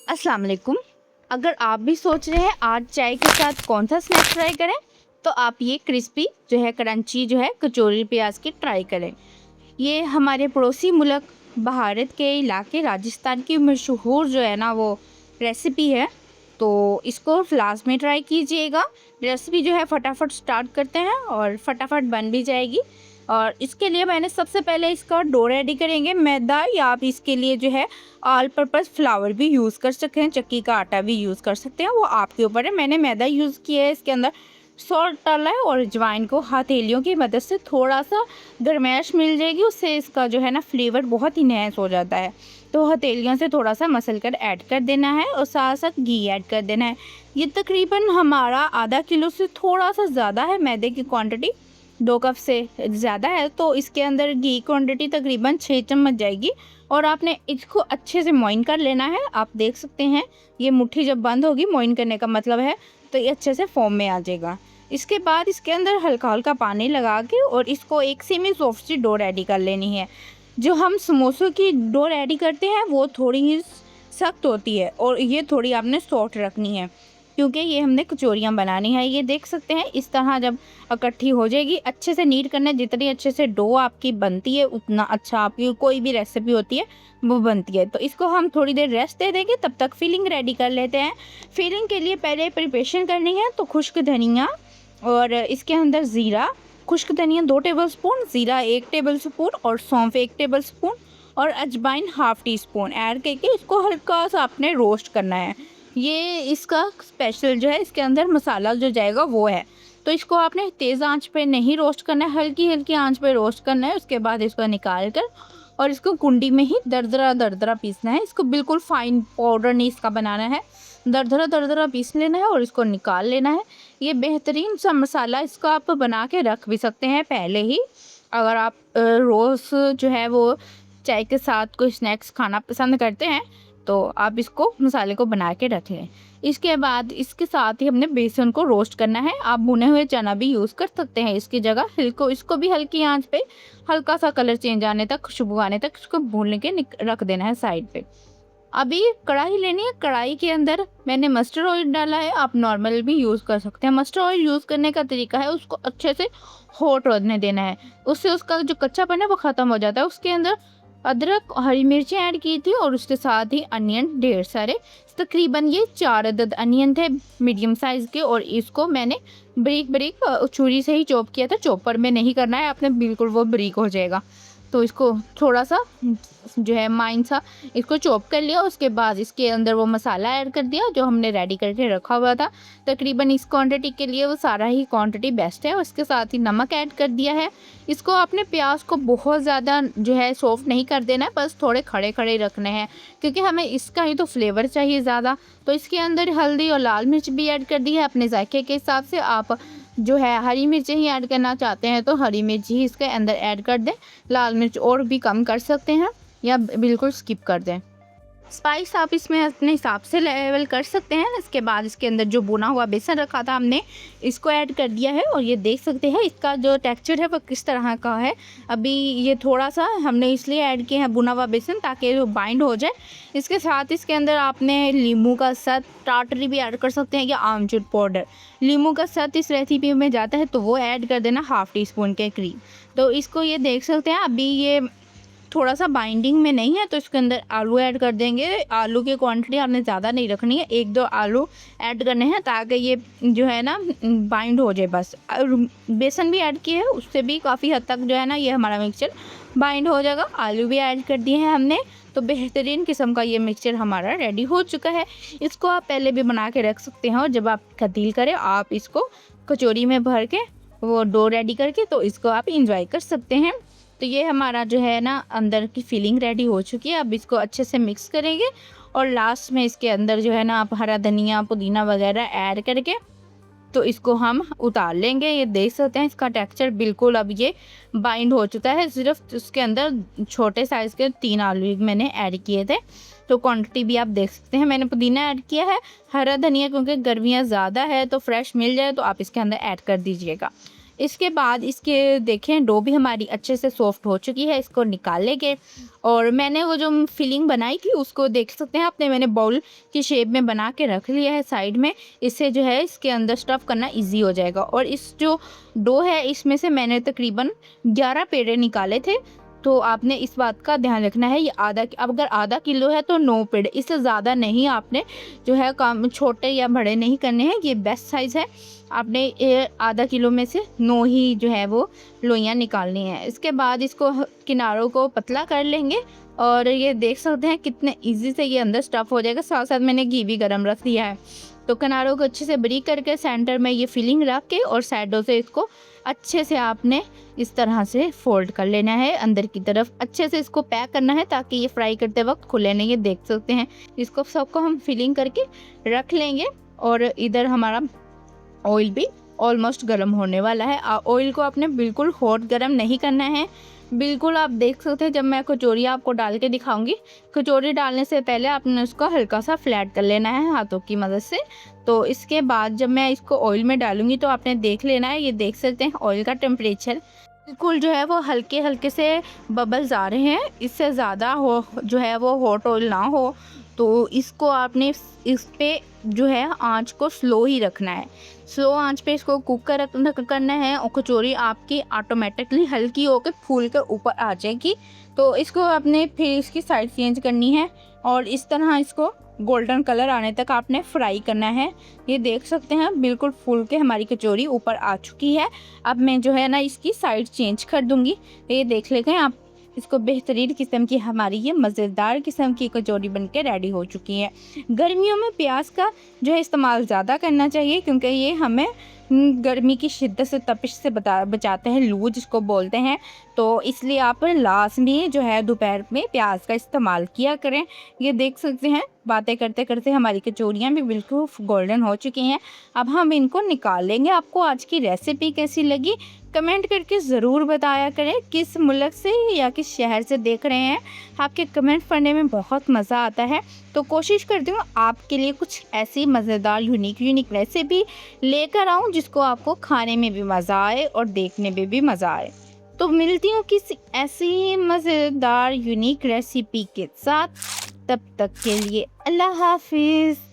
अस्सलाम वालेकुम। अगर आप भी सोच रहे हैं आज चाय के साथ कौन सा स्नैक ट्राई करें, तो आप ये क्रिस्पी जो है क्रंची जो है कचौरी प्याज की ट्राई करें। ये हमारे पड़ोसी मुल्क भारत के इलाके राजस्थान की मशहूर जो है ना वो रेसिपी है। तो इसको फ्लास्क में ट्राई कीजिएगा। रेसिपी जो है फटाफट स्टार्ट करते हैं और फटाफट बन भी जाएगी। और इसके लिए मैंने सबसे पहले इसका डो रेडी करेंगे मैदा, या आप इसके लिए जो है ऑल पर्पज़ फ्लावर भी यूज़ कर सकते हैं, चक्की का आटा भी यूज़ कर सकते हैं, वो आपके ऊपर है। मैंने मैदा यूज़ किया है, इसके अंदर सॉल्ट डाला है और अजवाइन को हथेलियों की मदद से थोड़ा सा गर्माइश मिल जाएगी, उससे इसका जो है ना फ्लेवर बहुत ही नैस हो जाता है। तो हथेलियों से थोड़ा सा मसल कर ऐड कर देना है और साथ साथ घी ऐड कर देना है। ये तकरीबन हमारा आधा किलो से थोड़ा सा ज़्यादा है, मैदे की क्वांटिटी 2 कप से ज़्यादा है, तो इसके अंदर घी क्वांटिटी तकरीबन 6 चम्मच जाएगी। और आपने इसको अच्छे से मोइन कर लेना है। आप देख सकते हैं ये मुट्ठी जब बंद होगी, मोइन करने का मतलब है, तो ये अच्छे से फॉर्म में आ जाएगा। इसके बाद इसके अंदर हल्का हल्का पानी लगा के और इसको एक सेमी सॉफ्ट सी डो रेडी कर लेनी है। जो हम समोसों की डो रेडी करते हैं वो थोड़ी ही सख्त होती है और ये थोड़ी आपने सॉफ्ट रखनी है, क्योंकि ये हमने कचौरियाँ बनानी है। ये देख सकते हैं इस तरह जब इकट्ठी हो जाएगी, अच्छे से नीट करना है। जितनी अच्छे से डो आपकी बनती है उतना अच्छा आपकी कोई भी रेसिपी होती है वो बनती है। तो इसको हम थोड़ी देर रेस्ट दे देंगे, तब तक फिलिंग रेडी कर लेते हैं। फिलिंग के लिए पहले प्रिपरेशन करनी है, तो खुश्क धनिया और इसके अंदर ज़ीरा, खुश्क धनिया 2 टेबलस्पून, ज़ीरा 1 टेबलस्पून और सौंफ 1 टेबलस्पून और अजवाइन हाफ़ टी स्पून ऐड करके इसको हल्का सा आपने रोस्ट करना है। ये इसका स्पेशल जो है, इसके अंदर मसाला जो जाएगा वो है। तो इसको आपने तेज़ आंच पे नहीं रोस्ट करना है, हल्की हल्की आंच पे रोस्ट करना है। उसके बाद इसको निकाल कर और इसको कुंडी में ही दरदरा दरदरा पीसना है। इसको बिल्कुल फाइन पाउडर नहीं इसका बनाना है, दरदरा दरदरा पीस लेना है और इसको निकाल लेना है। ये बेहतरीन सा मसाला, इसको आप बना के रख भी सकते हैं पहले ही। अगर आप रोज़ जो है वो चाय के साथ कोई स्नैक्स खाना पसंद करते हैं, तो आप इसको मसाले को बना के रख लें। इसके बाद इसके साथ ही हमने बेसन को रोस्ट करना है। आप भुने हुए चना भी यूज़ कर सकते हैं इसकी जगह। इसको भी हल्की आंच पे हल्का सा कलर चेंज आने तक, खुशबू आने तक इसको भून के रख देना है साइड पे। अभी कढ़ाई लेनी है, कढ़ाई के अंदर मैंने मस्टर्ड ऑयल डाला है, आप नॉर्मल भी यूज़ कर सकते हैं। मस्टर्ड ऑयल यूज़ करने का तरीका है उसको अच्छे से हॉट होने देना है, उससे उसका जो कच्चापन है वो ख़त्म हो जाता है। उसके अंदर अदरक, हरी मिर्ची ऐड की थी और उसके साथ ही अनियन ढेर सारे, तकरीबन ये 4 अदद अनियन थे मीडियम साइज़ के, और इसको मैंने बारीक बारीक छुरी से ही चॉप किया था। चॉपर में नहीं करना है आपने, बिल्कुल वो बारीक हो जाएगा। तो इसको थोड़ा सा जो है माइन सा इसको चॉप कर लिया। उसके बाद इसके अंदर वो मसाला ऐड कर दिया जो हमने रेडी करके रखा हुआ था। तकरीबन इस क्वांटिटी के लिए वो सारा ही क्वांटिटी बेस्ट है। उसके साथ ही नमक ऐड कर दिया है। इसको आपने प्याज को बहुत ज़्यादा जो है सॉफ्ट नहीं कर देना है, बस थोड़े खड़े खड़े रखने हैं, क्योंकि हमें इसका ही तो फ्लेवर चाहिए ज़्यादा। तो इसके अंदर हल्दी और लाल मिर्च भी ऐड कर दी है अपने जायके के हिसाब से। आप जो है हरी मिर्चें ही ऐड करना चाहते हैं तो हरी मिर्च ही इसके अंदर ऐड कर दें, लाल मिर्च और भी कम कर सकते हैं या बिल्कुल स्किप कर दें। स्पाइस आप इसमें अपने हिसाब से लेवल कर सकते हैं। इसके बाद इसके अंदर जो भुना हुआ बेसन रखा था हमने, इसको ऐड कर दिया है और ये देख सकते हैं इसका जो टेक्सचर है वो किस तरह का है। अभी ये थोड़ा सा हमने इसलिए ऐड किया है भुना हुआ बेसन, ताकि वो बाइंड हो जाए। इसके साथ इसके अंदर आपने नींबू का सत, टाटरी भी ऐड कर सकते हैं या आमचूर पाउडर। नींबू का सत इस रेसिपी में जाता है तो वो ऐड कर देना हाफ़ टी स्पून के करीब। तो इसको ये देख सकते हैं अभी ये थोड़ा सा बाइंडिंग में नहीं है, तो इसके अंदर आलू ऐड कर देंगे। आलू की क्वांटिटी आपने ज़्यादा नहीं रखनी है, 1-2 आलू ऐड करने हैं ताकि ये जो है ना बाइंड हो जाए बस। और बेसन भी ऐड किए है, उससे भी काफ़ी हद तक जो है ना ये हमारा मिक्सचर बाइंड हो जाएगा। आलू भी ऐड कर दिए हैं हमने, तो बेहतरीन किस्म का ये मिक्सचर हमारा रेडी हो चुका है। इसको आप पहले भी बना के रख सकते हैं और जब आपका दिल करे आप इसको कचौरी में भर के वो डो रेडी करके तो इसको आप इंजॉय कर सकते हैं। तो ये हमारा जो है ना अंदर की फिलिंग रेडी हो चुकी है। अब इसको अच्छे से मिक्स करेंगे और लास्ट में इसके अंदर जो है ना आप हरा धनिया, पुदीना वगैरह ऐड करके तो इसको हम उतार लेंगे। ये देख सकते हैं इसका टेक्सचर बिल्कुल अब ये बाइंड हो चुका है। सिर्फ उसके अंदर छोटे साइज़ के 3 आलू मैंने ऐड किए थे, तो क्वांटिटी भी आप देख सकते हैं। मैंने पुदीना ऐड किया है, हरा धनिया क्योंकि गर्मियाँ ज़्यादा है तो फ्रेश मिल जाए तो आप इसके अंदर ऐड कर दीजिएगा। इसके बाद इसके देखें डो भी हमारी अच्छे से सॉफ्ट हो चुकी है, इसको निकाल लेंगे। और मैंने वो जो फिलिंग बनाई थी उसको देख सकते हैं आपने, मैंने बाउल की शेप में बना के रख लिया है साइड में। इससे जो है इसके अंदर स्टफ़ करना इजी हो जाएगा। और इस जो डो है इसमें से मैंने तकरीबन 11 पेड़े निकाले थे। तो आपने इस बात का ध्यान रखना है, ये अगर आधा किलो है तो 9 पेड़, इससे ज़्यादा नहीं आपने जो है काम छोटे या बड़े नहीं करने हैं। ये बेस्ट साइज़ है, आपने ये आधा किलो में से 9 ही जो है वो लोइयाँ निकालनी है। इसके बाद इसको किनारों को पतला कर लेंगे और ये देख सकते हैं कितने इजी से ये अंदर स्टफ़ हो जाएगा। साथ साथ मैंने घी भी गर्म रख दिया है। तो किनारों को अच्छे से बारीक करके सेंटर में ये फिलिंग रख के और साइडों से इसको अच्छे से आपने इस तरह से फोल्ड कर लेना है। अंदर की तरफ अच्छे से इसको पैक करना है ताकि ये फ्राई करते वक्त खुले नहीं। ये देख सकते हैं, इसको सबको हम फिलिंग करके रख लेंगे। और इधर हमारा ऑयल भी ऑलमोस्ट गर्म होने वाला है। ऑयल को आपने बिल्कुल हॉट गर्म नहीं करना है, बिल्कुल। आप देख सकते हैं जब मैं कचौरी आपको डाल के दिखाऊंगी, कचौरी डालने से पहले आपने उसको हल्का सा फ्लैट कर लेना है हाथों की मदद से। तो इसके बाद जब मैं इसको ऑयल में डालूंगी तो आपने देख लेना है, ये देख सकते हैं ऑयल का टेम्परेचर बिल्कुल जो है वो हल्के हल्के से बबल्स आ रहे हैं। इससे ज़्यादा हो जो है वो हॉट ऑयल ना हो। तो इसको आपने इस पे जो है आंच को स्लो ही रखना है, स्लो आंच पे इसको कुक करना है। और कचौरी आपकी ऑटोमेटिकली हल्की होकर फूल के ऊपर आ जाएगी। तो इसको आपने फिर इसकी साइड चेंज करनी है और इस तरह इसको गोल्डन कलर आने तक आपने फ्राई करना है। ये देख सकते हैं बिल्कुल फूल के हमारी कचौरी ऊपर आ चुकी है। अब मैं जो है ना इसकी साइड चेंज कर दूंगी। ये देख लेंगे आप, इसको बेहतरीन किस्म की हमारी ये मज़ेदार किस्म की कचौरी बनके रेडी हो चुकी है। गर्मियों में प्याज का जो है इस्तेमाल ज़्यादा करना चाहिए क्योंकि ये हमें गर्मी की शिद्दत से तपिश से बचाते हैं, लू जिसको बोलते हैं। तो इसलिए आप लास्ट में जो है दोपहर में प्याज का इस्तेमाल किया करें। ये देख सकते हैं बातें करते करते हमारी कचौरियाँ भी बिल्कुल गोल्डन हो चुकी हैं। अब हम इनको निकाल लेंगे। आपको आज की रेसिपी कैसी लगी कमेंट करके ज़रूर बताया करें। किस मुल्क से या किस शहर से देख रहे हैं, आपके कमेंट पढ़ने में बहुत मज़ा आता है। तो कोशिश करती हूँ आपके लिए कुछ ऐसी मज़ेदार यूनिक रेसिपी लेकर आऊँ जिसको आपको खाने में भी मज़ा आए और देखने में भी मज़ा आए। तो मिलती हूँ किसी ऐसी मज़ेदार यूनिक रेसिपी के साथ, तब तक के लिए अल्लाह हाफिज़।